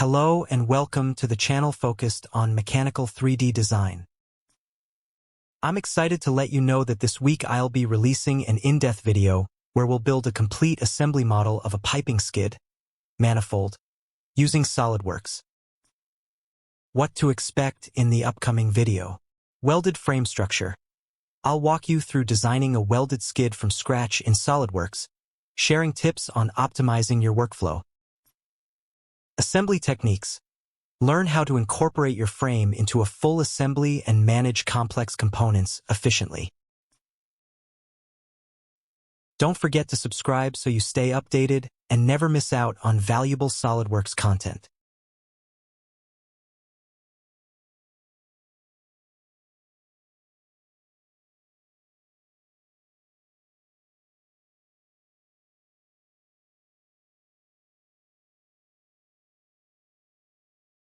Hello and welcome to the channel focused on mechanical 3D design. I'm excited to let you know that this week I'll be releasing an in-depth video where we'll build a complete assembly model of a piping skid, manifold, using SolidWorks. What to expect in the upcoming video. Welded frame structure. I'll walk you through designing a welded skid from scratch in SolidWorks, sharing tips on optimizing your workflow. Assembly techniques. Learn how to incorporate your frame into a full assembly and manage complex components efficiently. Don't forget to subscribe so you stay updated and never miss out on valuable SolidWorks content.